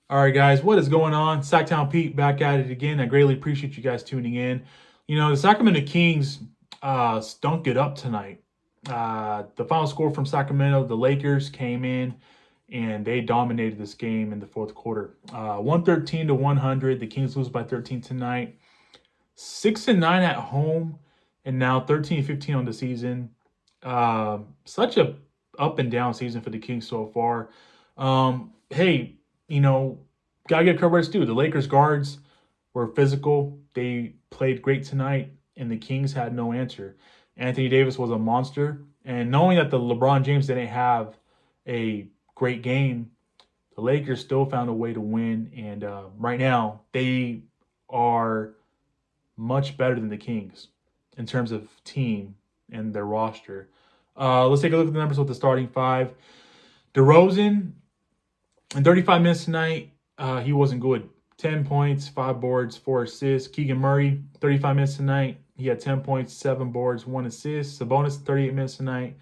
All right, guys, what is going on? Sacktown Pete back at it again. I greatly appreciate you guys tuning in. The Sacramento Kings stunk it up tonight. The final score from Sacramento, the Lakers came in and they dominated this game in the fourth quarter. 113 to 100. The Kings lose by 13 tonight. 6-9 at home, and now 13-15 on the season. Such a up and down season for the Kings so far. Hey, gotta give credit due. The Lakers guards were physical. They played great tonight, and the Kings had no answer. Anthony Davis was a monster, and knowing that the LeBron James didn't have a great game, the Lakers still found a way to win. And right now, they are much better than the Kings in terms of team and their roster. Let's take a look at the numbers with the starting five. DeRozan, in 35 minutes tonight, he wasn't good. 10 points, 5 boards, 4 assists. Keegan Murray, 35 minutes tonight. He had 10 points, 7 boards, 1 assist. Sabonis, 38 minutes tonight.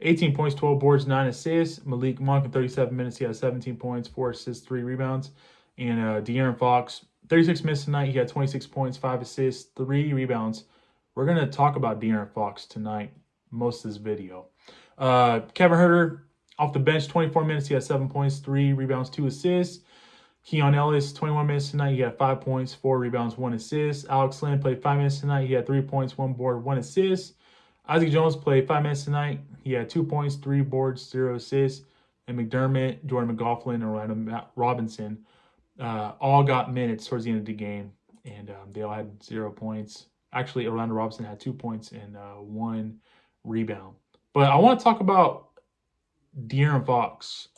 18 points, 12 boards, 9 assists. Malik Monk, in 37 minutes, he had 17 points, 4 assists, 3 rebounds. And De'Aaron Fox, 36 minutes tonight. He had 26 points, 5 assists, 3 rebounds. We're going to talk about De'Aaron Fox tonight, most of this video. Kevin Huerter, off the bench, 24 minutes. He had 7 points, 3 rebounds, 2 assists. Keon Ellis, 21 minutes tonight. He had 5 points, 4 rebounds, 1 assist. Alex Len played 5 minutes tonight. He had 3 points, 1 board, 1 assist. Isaac Jones played 5 minutes tonight. He had 2 points, 3 boards, 0 assists. And McDermott, Jordan McLaughlin, and Orlando Robinson all got minutes towards the end of the game. And they all had 0 points. Actually, Orlando Robinson had 2 points and 1 rebound. But I want to talk about De'Aaron Fox.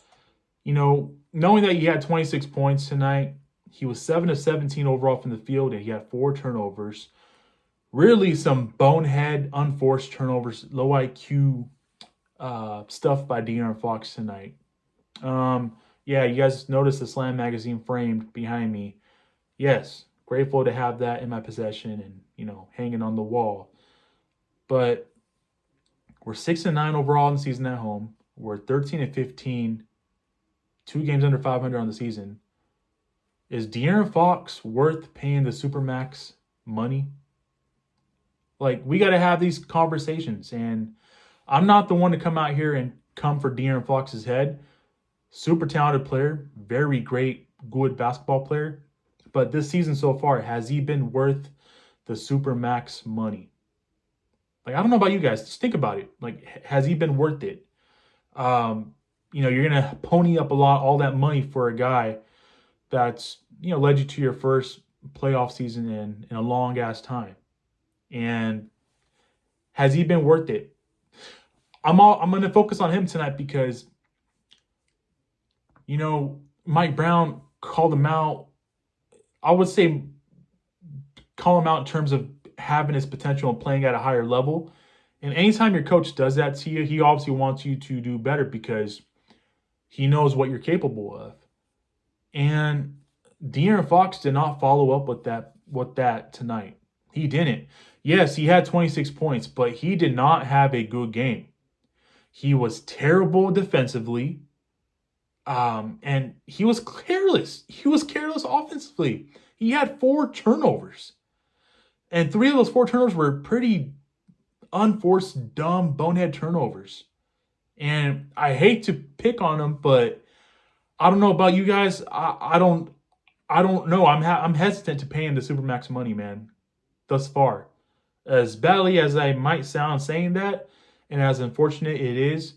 Knowing that he had 26 points tonight, he was 7 of 17 overall from the field, and he had 4 turnovers. Really some bonehead, unforced turnovers, low IQ stuff by De'Aaron Fox tonight. Yeah, you guys noticed the Slam magazine framed behind me. Yes, grateful to have that in my possession and, hanging on the wall. But we're 6-9 overall in the season at home. We're 13-15, 2 games under 500 on the season. Is De'Aaron Fox worth paying the SUPERMAX money? We got to have these conversations. And I'm not the one to come out here and come for De'Aaron Fox's head. Super talented player, very great, good basketball player. But this season so far, has he been worth the SUPERMAX money? I don't know about you guys. Just think about it. Has he been worth it? You're going to pony up all that money for a guy that's, led you to your first playoff season in a long ass time. And has he been worth it? I'm going to focus on him tonight because, Mike Brown called him out. I would say call him out in terms of having his potential and playing at a higher level. And anytime your coach does that to you, he obviously wants you to do better because he knows what you're capable of. And De'Aaron Fox did not follow up with that tonight. He didn't. Yes, he had 26 points, but he did not have a good game. He was terrible defensively. And he was careless. He was careless offensively. He had 4 turnovers. And 3 of those 4 turnovers were pretty unforced, dumb, bonehead turnovers. And I hate to pick on him, but I don't know about you guys. I don't know. I'm hesitant to pay him the SUPERMAX money, man. Thus far, as badly as I might sound saying that, and as unfortunate it is,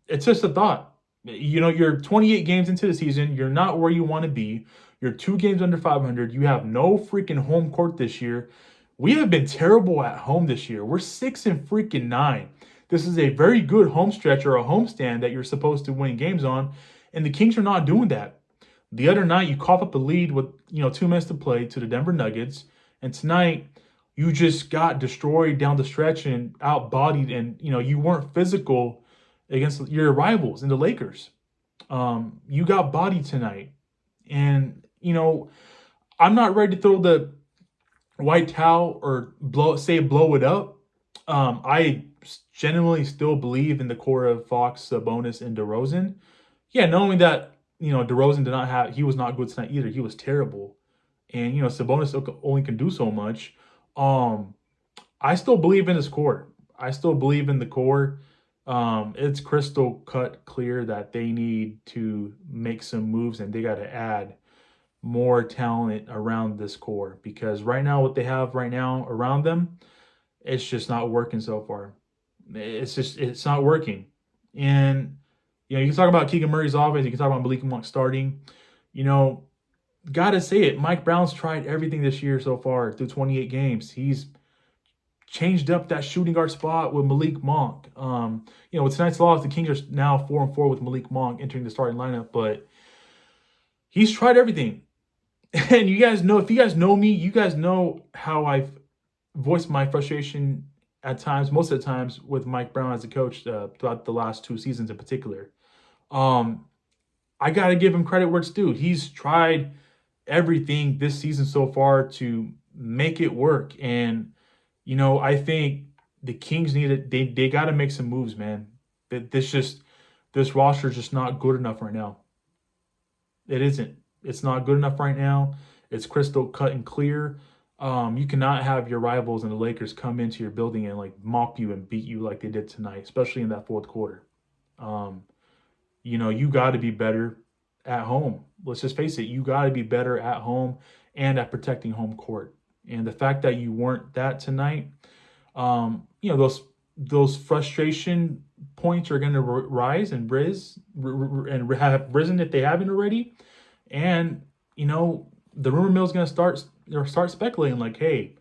it's just a thought. You're 28 games into the season. You're not where you want to be. You're 2 games under 500. You have no freaking home court this year. We have been terrible at home this year. We're 6-9. This is a very good home stretch or a homestand that you're supposed to win games on, and the Kings are not doing that. The other night, you cough up a lead with 2 minutes to play to the Denver Nuggets, and tonight you just got destroyed down the stretch and outbodied, and you weren't physical against your rivals in the Lakers. You got bodied tonight, and I'm not ready to throw the white towel or blow it up. I genuinely still believe in the core of Fox, Sabonis, and DeRozan. Yeah, knowing that, DeRozan he was not good tonight either. He was terrible. And, Sabonis only can do so much. I still believe in his core. I still believe in the core. It's crystal cut clear that they need to make some moves and they got to add more talent around this core, because right now what they have right now around them, it's just not working so far. It's not working. And you can talk about Keegan Murray's offense, you can talk about Malik Monk starting. Gotta say it, Mike Brown's tried everything this year so far through 28 games. He's changed up that shooting guard spot with Malik Monk. With tonight's loss, the Kings are now 4-4 with Malik Monk entering the starting lineup, but he's tried everything. And you guys know, if you guys know me, you guys know how I've voiced my frustration at times, most of the times, with Mike Brown as a coach throughout the last 2 seasons in particular. I got to give him credit where it's due. He's tried everything this season so far to make it work. And, I think the Kings they got to make some moves, man. This roster is just not good enough right now. It isn't. It's not good enough right now. It's crystal cut and clear. You cannot have your rivals and the Lakers come into your building and mock you and beat you like they did tonight, especially in that fourth quarter. You got to be better at home. Let's just face it. You got to be better at home and at protecting home court. And the fact that you weren't that tonight, those frustration points are going to rise and have risen if they haven't already. And, the rumor mill is going to start speculating hey,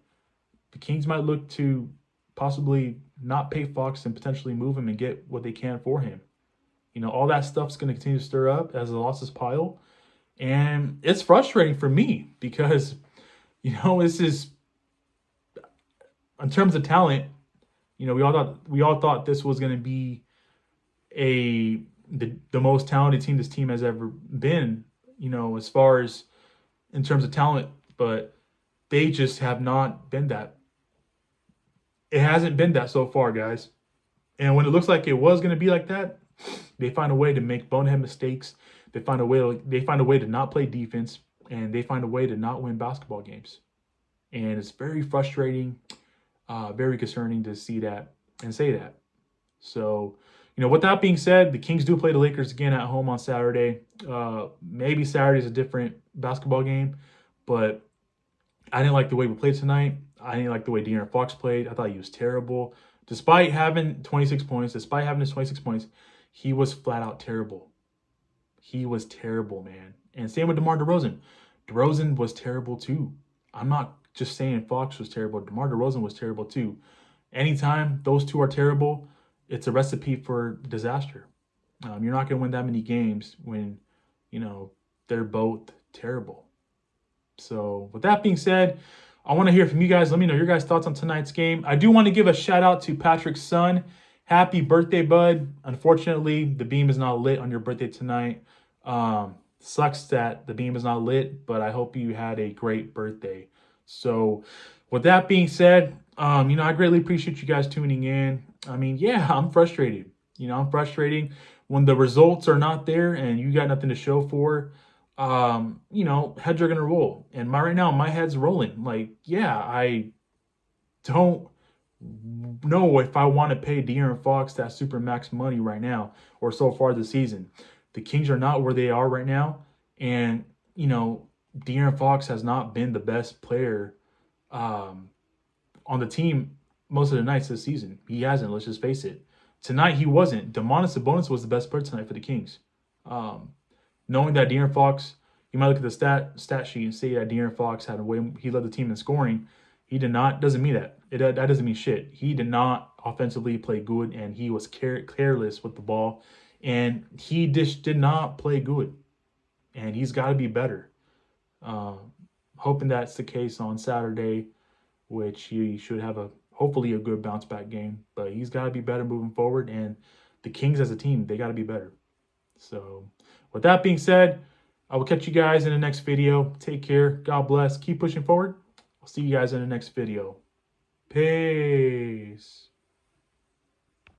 the Kings might look to possibly not pay Fox and potentially move him and get what they can for him. All that stuff's going to continue to stir up as the losses pile. And it's frustrating for me because, this is, in terms of talent, we all thought this was going to be the most talented team this team has ever been, as far as in terms of talent, but they just have not been that. It hasn't been that so far, guys. And when it looks like it was going to be like that, they find a way to make bonehead mistakes. They find a way to not play defense, and they find a way to not win basketball games. And it's very frustrating, very concerning to see that and say that. So, with that being said, the Kings do play the Lakers again at home on Saturday. Maybe Saturday's a different basketball game, but I didn't like the way we played tonight. I didn't like the way De'Aaron Fox played. I thought he was terrible. Despite having 26 points, he was flat out terrible. He was terrible, man. And same with DeMar DeRozan. DeRozan was terrible too. I'm not just saying Fox was terrible. DeMar DeRozan was terrible too. Anytime those two are terrible, it's a recipe for disaster. You're not going to win that many games when, they're both terrible. So with that being said, I want to hear from you guys. Let me know your guys' thoughts on tonight's game. I do want to give a shout out to Patrick's son. Happy birthday, bud. Unfortunately, the beam is not lit on your birthday tonight. Sucks that the beam is not lit, but I hope you had a great birthday. So with that being said, I greatly appreciate you guys tuning in. I'm frustrated. I'm frustrating when the results are not there and you got nothing to show for. Heads are going to roll. And right now, my head's rolling. I don't know if I want to pay De'Aaron Fox that SUPERMAX money right now or so far this season. The Kings are not where they are right now. And, De'Aaron Fox has not been the best player on the team most of the nights this season. He hasn't, let's just face it. Tonight, he wasn't. Domantas Sabonis was the best player tonight for the Kings. Knowing that De'Aaron Fox, you might look at the stat sheet and say that De'Aaron Fox he led the team in scoring. He did not. Doesn't mean that. That doesn't mean shit. He did not offensively play good, and he was careless with the ball, and he just did not play good. And he's got to be better. Hoping that's the case on Saturday, which he should have hopefully a good bounce back game. But he's got to be better moving forward, and the Kings as a team, they got to be better. So with that being said, I will catch you guys in the next video. Take care. God bless. Keep pushing forward. I'll see you guys in the next video. Peace.